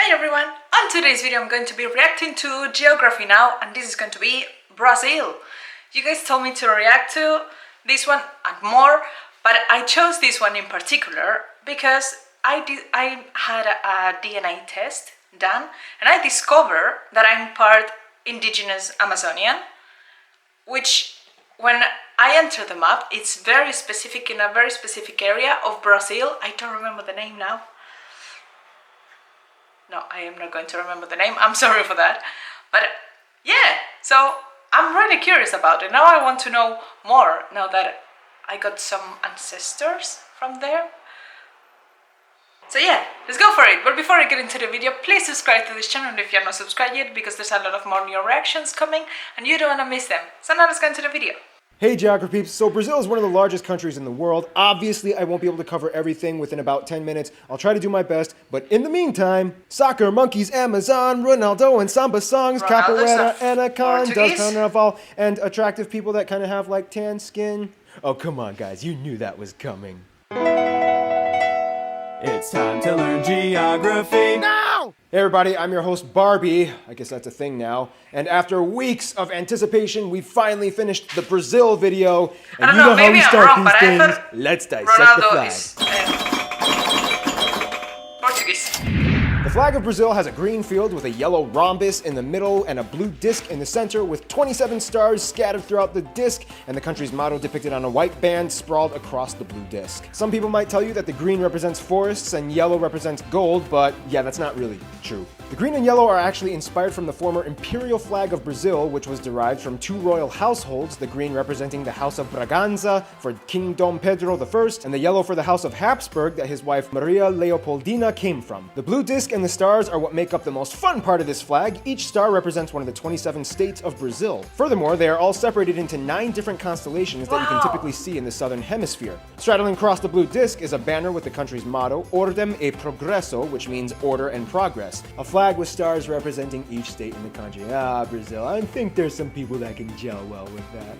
Hi everyone! On today's video I'm going to be reacting to geography now, and this is going to be Brazil. You guys told me to react to this one and more, but I chose this one in particular because I had a DNA test done and I discovered that I'm part indigenous Amazonian, which when I enter the map, it's very specific in a very specific area of Brazil. I don't remember the name now. No, I am not going to remember the name. I'm sorry for that. But yeah, so I'm really curious about it. Now I want to know more, now that I got some ancestors from there. So yeah, let's go for it. But before I get into the video, please subscribe to this channel if you're not subscribed yet, because there's a lot of more new reactions coming and you don't want to miss them. So now let's go into the video. Hey Geography peeps, so Brazil is one of the largest countries in the world. Obviously, I won't be able to cover everything within about 10 minutes. I'll try to do my best, but in the meantime, soccer, monkeys, Amazon, Ronaldo, and samba songs, capoeira, anacondas, carnaval, and attractive people that kind of have like tan skin. Oh, come on guys, you knew that was coming. It's time to learn geography now! Hey everybody, I'm your host Barbie, I guess that's a thing now, and after weeks of anticipation, we finally finished the Brazil video, and you know how we start these things. Let's dissect the flag. Portuguese. The flag of Brazil has a green field with a yellow rhombus in the middle and a blue disc in the center with 27 stars scattered throughout the disc, and the country's motto depicted on a white band sprawled across the blue disc. Some people might tell you that the green represents forests and yellow represents gold, but yeah, that's not really true. The green and yellow are actually inspired from the former imperial flag of Brazil, which was derived from two royal households, the green representing the House of Braganza for King Dom Pedro I, and the yellow for the House of Habsburg that his wife Maria Leopoldina came from. The blue disc and the stars are what make up the most fun part of this flag. Each star represents one of the 27 states of Brazil. Furthermore, they are all separated into 9 different constellations that you can typically see in the southern hemisphere. Straddling across the blue disc is a banner with the country's motto, Ordem e Progresso, which means order and progress. A flag with stars representing each state in the country. Ah, Brazil, I think there's some people that can gel well with that.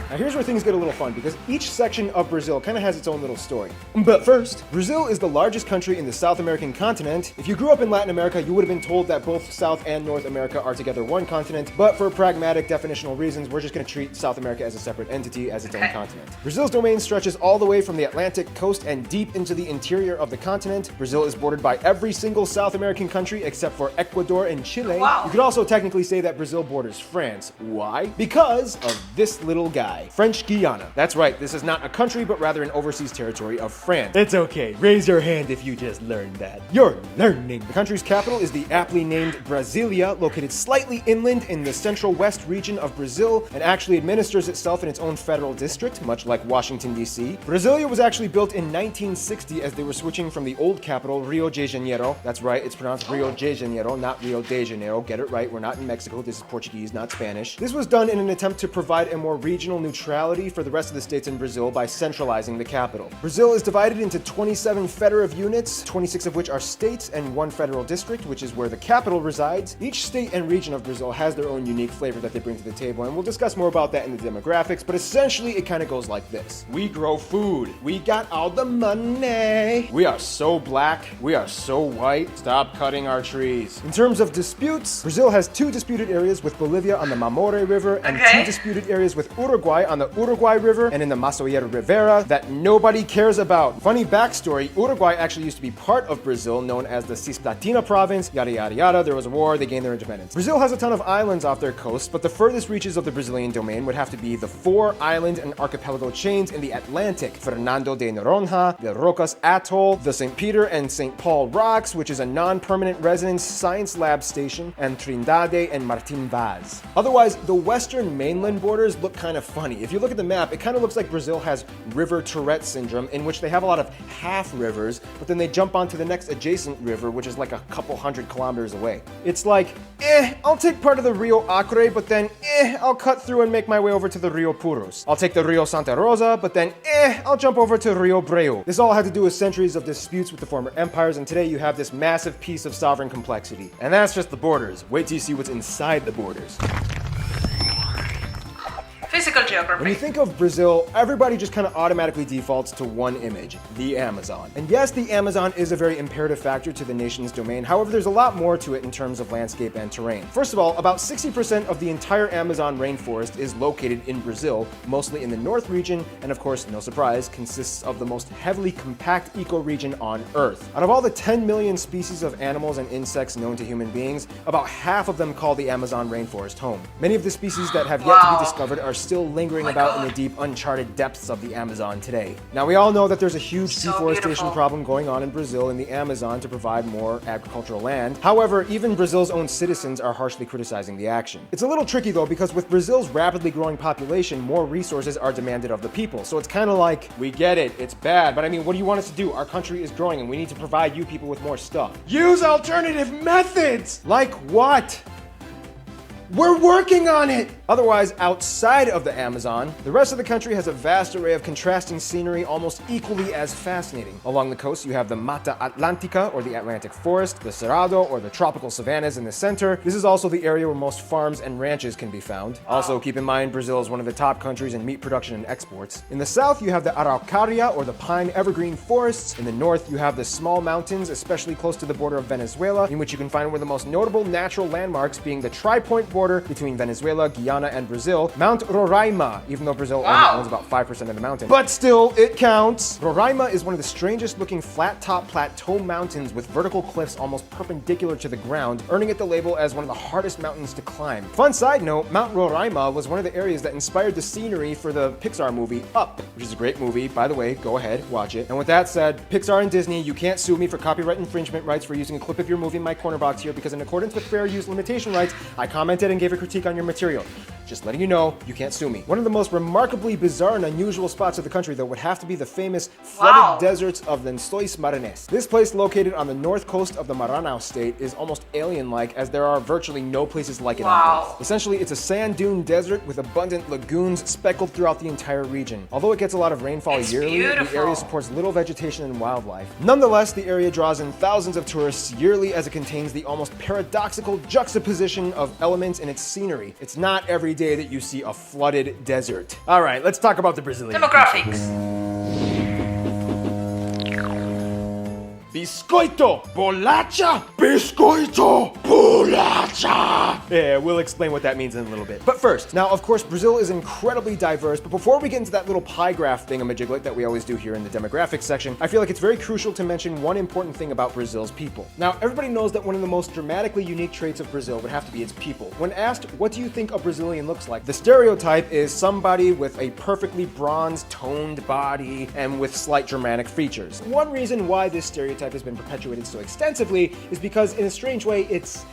Now here's where things get a little fun, because each section of Brazil kind of has its own little story. But first, Brazil is the largest country in the South American continent. If you grew up in Latin America, you would have been told that both South and North America are together one continent, but for pragmatic definitional reasons, we're just going to treat South America as a separate entity, as its own continent. Brazil's domain stretches all the way from the Atlantic coast and deep into the interior of the continent. Brazil is bordered by every single South American country except for Ecuador and Chile. Wow. You could also technically say that Brazil borders France. Why? Because of this little guy. French Guiana. That's right, this is not a country, but rather an overseas territory of France. It's okay, raise your hand if you just learned that. You're learning. The country's capital is the aptly named Brasilia, located slightly inland in the central west region of Brazil, and actually administers itself in its own federal district, much like Washington, D.C. Brasilia was actually built in 1960 as they were switching from the old capital, Rio de Janeiro. That's right, it's pronounced Rio de Janeiro, not Rio de Janeiro. Get it right, we're not in Mexico, this is Portuguese, not Spanish. This was done in an attempt to provide a more regional neutrality for the rest of the states in Brazil by centralizing the capital. Brazil is divided into 27 federative units, 26 of which are states, and 1 federal district, which is where the capital resides. Each state and region of Brazil has their own unique flavor that they bring to the table, and we'll discuss more about that in the demographics, but essentially it kind of goes like this. We grow food. We got all the money. We are so black. We are so white. Stop cutting our trees. In terms of disputes, Brazil has 2 disputed areas with Bolivia on the Mamoré River and 2 disputed areas with Uruguay on the Uruguay River and in the Massaoeira Rivera that nobody cares about. Funny backstory, Uruguay actually used to be part of Brazil, known as the Cisplatina province, yada yada yada. There was a war, they gained their independence. Brazil has a ton of islands off their coast, but the furthest reaches of the Brazilian domain would have to be the 4 island and archipelago chains in the Atlantic: Fernando de Noronha, the Rocas Atoll, the St. Peter and St. Paul Rocks, which is a non-permanent residence science lab station, and Trindade and Martin Vaz. Otherwise, the western mainland borders look kind of funny. If you look at the map, it kind of looks like Brazil has river Tourette syndrome, in which they have a lot of half rivers, but then they jump onto the next adjacent river, which is like a couple hundred kilometers away. It's like, I'll take part of the Rio Acre, but then, I'll cut through and make my way over to the Rio Puros. I'll take the Rio Santa Rosa, but then, I'll jump over to Rio Breu. This all had to do with centuries of disputes with the former empires, and today you have this massive piece of sovereign complexity. And that's just the borders. Wait till you see what's inside the borders. Physical When geography. you think of Brazil, everybody just kind of automatically defaults to one image, the Amazon. And yes, the Amazon is a very imperative factor to the nation's domain. However, there's a lot more to it in terms of landscape and terrain. First of all, about 60% of the entire Amazon rainforest is located in Brazil, mostly in the north region, and of course, no surprise, consists of the most heavily compact ecoregion on Earth. Out of all the 10 million species of animals and insects known to human beings, about half of them call the Amazon rainforest home. Many of the species that have yet to be discovered are still lingering about in the deep, uncharted depths of the Amazon today. Now, we all know that there's a huge deforestation problem going on in Brazil in the Amazon to provide more agricultural land. However, even Brazil's own citizens are harshly criticizing the action. It's a little tricky though, because with Brazil's rapidly growing population, more resources are demanded of the people. So it's kind of like, we get it, it's bad, but I mean, what do you want us to do? Our country is growing and we need to provide you people with more stuff. Use alternative methods! Like what? We're working on it! Otherwise, outside of the Amazon, the rest of the country has a vast array of contrasting scenery almost equally as fascinating. Along the coast, you have the Mata Atlântica, or the Atlantic Forest, the Cerrado, or the tropical savannas in the center. This is also the area where most farms and ranches can be found. Also, keep in mind, Brazil is one of the top countries in meat production and exports. In the south, you have the Araucaria, or the pine evergreen forests. In the north, you have the small mountains, especially close to the border of Venezuela, in which you can find one of the most notable natural landmarks being the tri-point border between Venezuela, Guyana, and Brazil, Mount Roraima, even though Brazil only owns about 5% of the mountain. But still, it counts! Roraima is one of the strangest looking flat-top plateau mountains with vertical cliffs almost perpendicular to the ground, earning it the label as one of the hardest mountains to climb. Fun side note, Mount Roraima was one of the areas that inspired the scenery for the Pixar movie Up, which is a great movie. By the way, go ahead, watch it. And with that said, Pixar and Disney, you can't sue me for copyright infringement rights for using a clip of your movie in my corner box here, because in accordance with fair use limitation rights, I commented and gave a critique on your material. Just letting you know, you can't sue me. One of the most remarkably bizarre and unusual spots of the country, though, would have to be the famous flooded deserts of Lençóis Maranhenses. This place, located on the north coast of the Maranhão state, is almost alien-like, as there are virtually no places like it on Earth. Essentially, it's a sand dune desert with abundant lagoons speckled throughout the entire region. Although it gets a lot of rainfall yearly, the area supports little vegetation and wildlife. Nonetheless, the area draws in thousands of tourists yearly, as it contains the almost paradoxical juxtaposition of elements in its scenery. It's not every day that you see a flooded desert. All right, let's talk about the Brazilian Demographics. Biscoito, bolacha, biscoito, bolacha. Yeah, we'll explain what that means in a little bit. But first, now of course Brazil is incredibly diverse, but before we get into that little pie graph thingamajiglet that we always do here in the demographics section, I feel like it's very crucial to mention one important thing about Brazil's people. Now, everybody knows that one of the most dramatically unique traits of Brazil would have to be its people. When asked, what do you think a Brazilian looks like? The stereotype is somebody with a perfectly bronzed, toned body and with slight Germanic features. One reason why this stereotype has been perpetuated so extensively is because, in a strange way, it's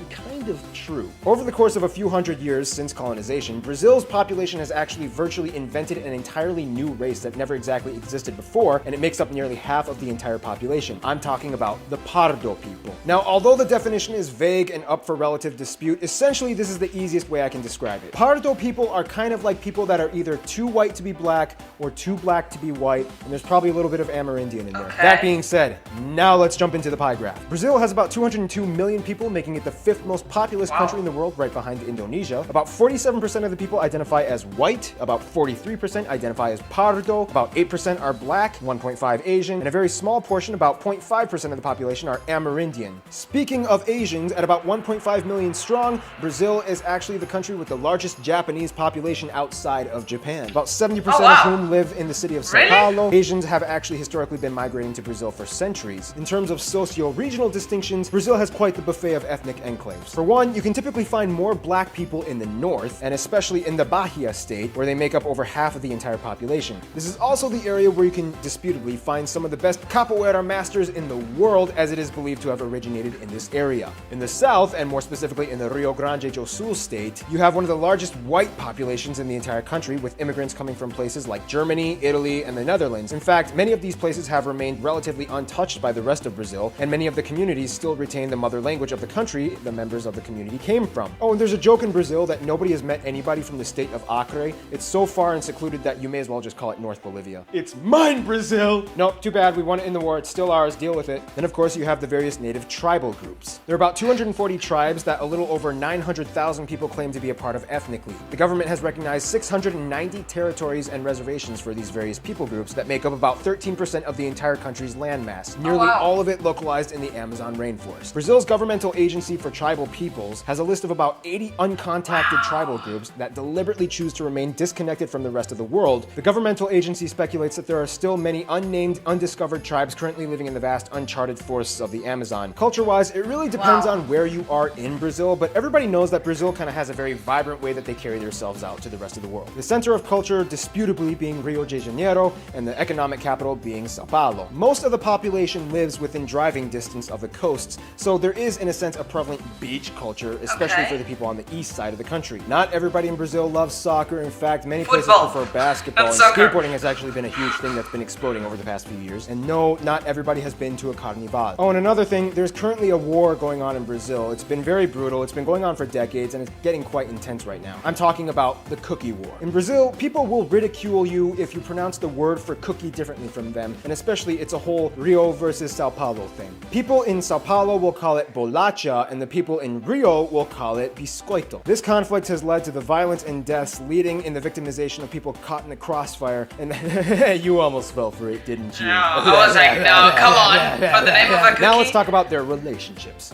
kind of true. Over the course of a few hundred years since colonization, Brazil's population has actually virtually invented an entirely new race that never exactly existed before, and it makes up nearly half of the entire population. I'm talking about the Pardo people. Now, although the definition is vague and up for relative dispute, essentially this is the easiest way I can describe it. Pardo people are kind of like people that are either too white to be black or too black to be white, and there's probably a little bit of Amerindian in there. That being said, now let's jump into the pie graph. Brazil has about 202 million people, making it the fifth most populous country in the world, right behind Indonesia. About 47% of the people identify as white, about 43% identify as Pardo, about 8% are black, 1.5 Asian, and a very small portion, about 0.5% of the population, are Amerindian. Speaking of Asians, at about 1.5 million strong, Brazil is actually the country with the largest Japanese population outside of Japan. About 70% of whom live in the city of São Paulo. Asians have actually historically been migrating to Brazil for centuries. In terms of socio-regional distinctions, Brazil has quite the buffet of ethnic enclaves. For one, you can typically find more black people in the north, and especially in the Bahia state, where they make up over half of the entire population. This is also the area where you can disputably find some of the best capoeira masters in the world, as it is believed to have originated in this area. In the south, and more specifically in the Rio Grande do Sul state, you have one of the largest white populations in the entire country, with immigrants coming from places like Germany, Italy, and the Netherlands. In fact, many of these places have remained relatively untouched by the rest of Brazil, and many of the communities still retain the mother language of the country, the members of the community came from. Oh, and there's a joke in Brazil that nobody has met anybody from the state of Acre. It's so far and secluded that you may as well just call it North Bolivia. It's mine, Brazil! Nope, too bad, we won it in the war, it's still ours, deal with it. Then of course you have the various native tribal groups. There are about 240 tribes that a little over 900,000 people claim to be a part of ethnically. The government has recognized 690 territories and reservations for these various people groups that make up about 13% of the entire country's landmass, nearly all of it localized in the Amazon rainforest. Brazil's governmental agency for tribal peoples has a list of about 80 uncontacted tribal groups that deliberately choose to remain disconnected from the rest of the world. The governmental agency speculates that there are still many unnamed, undiscovered tribes currently living in the vast, uncharted forests of the Amazon. Culture-wise, it really depends on where you are in Brazil, but everybody knows that Brazil kind of has a very vibrant way that they carry themselves out to the rest of the world. The center of culture disputably being Rio de Janeiro, and the economic capital being Sao Paulo. Most of the population lives within driving distance of the coasts, so there is, in a sense, a prevalent beach culture, especially for the people on the east side of the country. Not everybody in Brazil loves soccer. In fact, many places prefer basketball, and skateboarding has actually been a huge thing that's been exploding over the past few years. And no, not everybody has been to a carnival. Oh, and another thing, there's currently a war going on in Brazil. It's been very brutal, it's been going on for decades, and it's getting quite intense right now. I'm talking about the cookie war. In Brazil, people will ridicule you if you pronounce the word for cookie differently from them, and especially it's a whole Rio versus Sao Paulo thing. People in Sao Paulo will call it bolacha, and the people in Rio will call it biscoito. This conflict has led to the violence and deaths, leading in the victimization of people caught in the crossfire, and you almost fell for it, didn't you? No, I was like, no, come on, for the name of a cookie. Now let's talk about their relationships.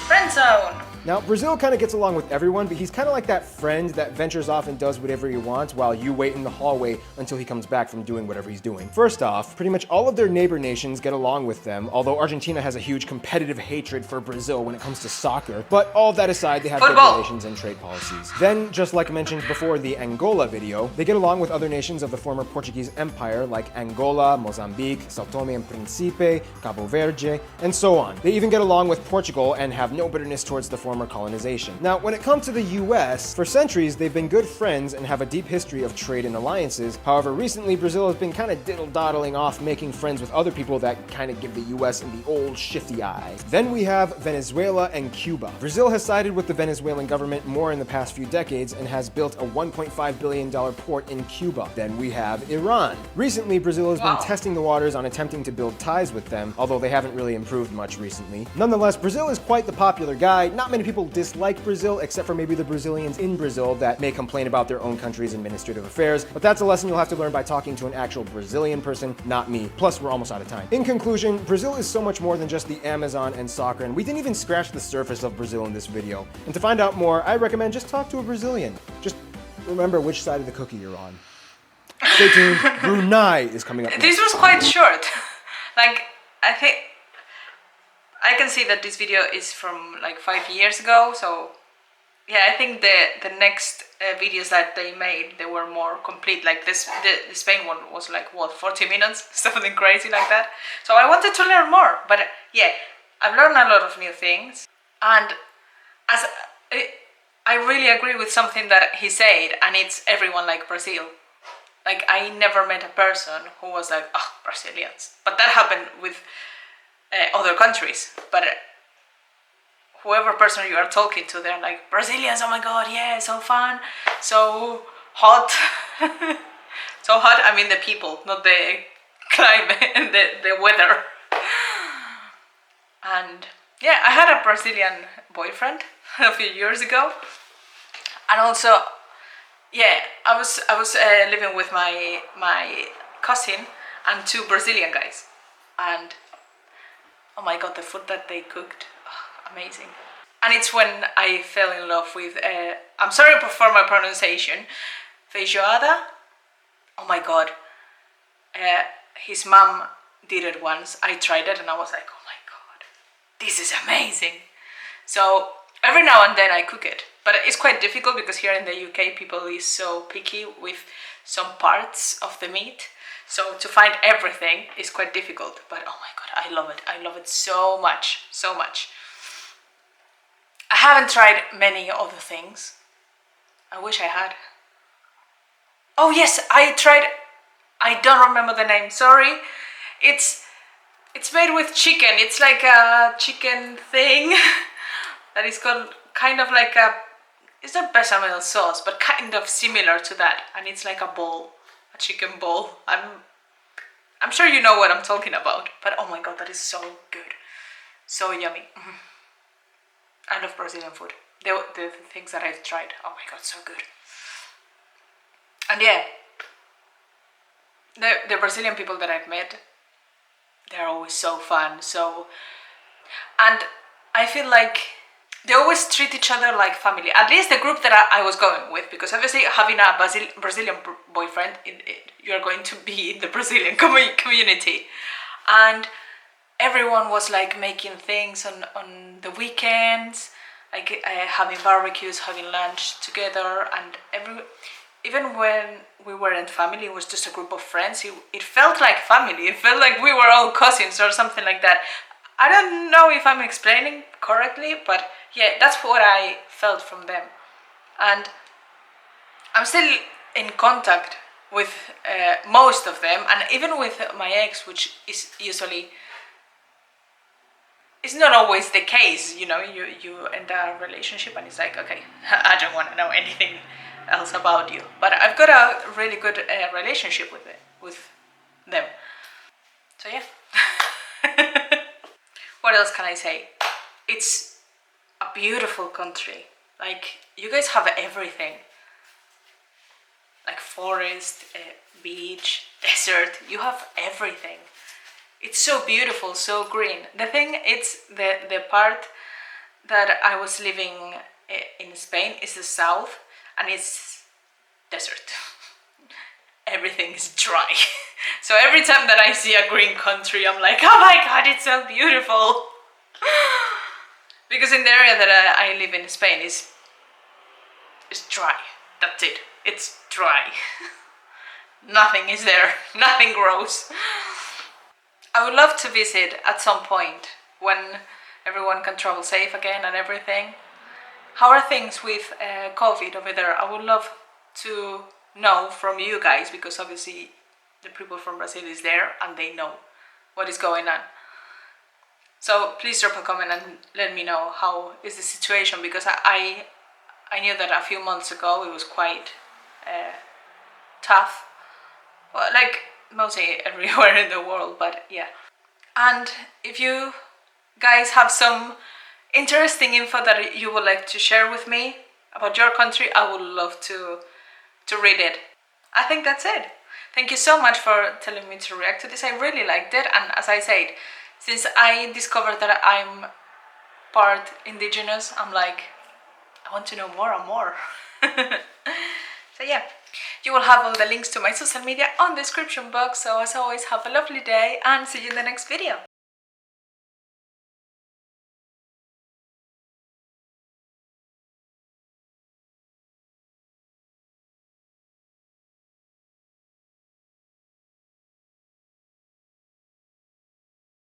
Friend zone. Now, Brazil kind of gets along with everyone, but he's kind of like that friend that ventures off and does whatever he wants while you wait in the hallway until he comes back from doing whatever he's doing. First off, pretty much all of their neighbor nations get along with them, although Argentina has a huge competitive hatred for Brazil when it comes to soccer. But all of that aside, they have good relations and trade policies. Then, just like mentioned before the Angola video, they get along with other nations of the former Portuguese Empire like Angola, Mozambique, Sao Tome and Principe, Cabo Verde, and so on. They even get along with Portugal and have no bitterness towards the former colonization. Now, when it comes to the US, for centuries they've been good friends and have a deep history of trade and alliances. However, recently Brazil has been kind of diddle-doddling off making friends with other people that kind of give the US the old shifty eye. Then we have Venezuela and Cuba. Brazil has sided with the Venezuelan government more in the past few decades and has built a $1.5 billion port in Cuba. Then we have Iran. Recently, Brazil has been testing the waters on attempting to build ties with them, although they haven't really improved much recently. Nonetheless, Brazil is quite the popular guy. Not many people dislike Brazil, except for maybe the Brazilians in Brazil that may complain about their own country's administrative affairs, but that's a lesson you'll have to learn by talking to an actual Brazilian person, not me. Plus, we're almost out of time. In conclusion, Brazil is so much more than just the Amazon and soccer, and we didn't even scratch the surface of Brazil in this video. And to find out more, I recommend just talk to a Brazilian. Just remember which side of the cookie you're on. Stay tuned, Brunei is coming up next. This was quite short. Like, I think I can see that this video is from like 5 years ago, so yeah, I think the next videos that they made, they were more complete. Like the Spain one was like, what, 40 minutes? Something crazy like that. So I wanted to learn more, but yeah, I've learned a lot of new things. And as I really agree with something that he said, and it's everyone like Brazil. Like, I never met a person who was like, oh, Brazilians. But that happened with other countries. But whoever person you are talking to, they're like, Brazilians, oh my god, yeah, so fun, so hot. So hot, I mean the people, not the climate and the weather. And yeah, I had a Brazilian boyfriend a few years ago. And also, yeah, I was living with my cousin and two Brazilian guys. And oh my god, the food that they cooked, oh, amazing. And it's when I fell in love with, I'm sorry for my pronunciation, feijoada. Oh my god. His mom did it once, I tried it and I was like, oh my god, this is amazing. So every now and then I cook it, but it's quite difficult because here in the UK people is so picky with some parts of the meat. So to find everything is quite difficult, but oh my god, I love it so much, so much. I haven't tried many other things. I wish I had. Oh yes, I tried, I don't remember the name, sorry. It's It's made with chicken. It's like a chicken thing that is called kind of like a, it's not bechamel sauce, but kind of similar to that. And it's like a bowl, a chicken bowl. I'm sure you know what I'm talking about. But oh my god, that is so good. So yummy. I love Brazilian food. The things that I've tried. Oh my god, so good. And yeah, the Brazilian people that I've met, they're always so fun. And I feel like they always treat each other like family. At least the group that I was going with, because obviously having a Brazilian boyfriend, you're going to be in the Brazilian community. And everyone was like making things on the weekends, like having barbecues, having lunch together, and even when we weren't family, it was just a group of friends. It felt like family. It felt like we were all cousins or something like that. I don't know if I'm explaining correctly, but yeah, that's what I felt from them. And I'm still in contact with most of them, and even with my ex, which is usually, it's not always the case, you know, you end a relationship and it's like, okay, I don't want to know anything else about you. But I've got a really good relationship with them. So yeah. What else can I say? It's a beautiful country. Like, you guys have everything. Like forest, beach, desert. You have everything. It's so beautiful, so green. The thing, it's the part that I was living in Spain is the south, and it's desert. Everything is dry. So every time that I see a green country, I'm like, oh my god, it's so beautiful. Because in the area that I live in Spain is dry. That's it. It's dry. Nothing is there. Nothing grows. I would love to visit at some point when everyone can travel safe again and everything. How are things with COVID over there? I would love to know from you guys, because obviously the people from Brazil is there and they know what is going on. So please drop a comment and let me know how is the situation, because I knew that a few months ago it was quite tough. Well, like mostly everywhere in the world, but yeah. And if you guys have some interesting info that you would like to share with me about your country, I would love to read it. I think that's it. Thank you so much for telling me to react to this. I really liked it, and as I said, since I discovered that I'm part indigenous, I'm like, I want to know more and more. So yeah, you will have all the links to my social media on the description box. So as always, have a lovely day and see you in the next video.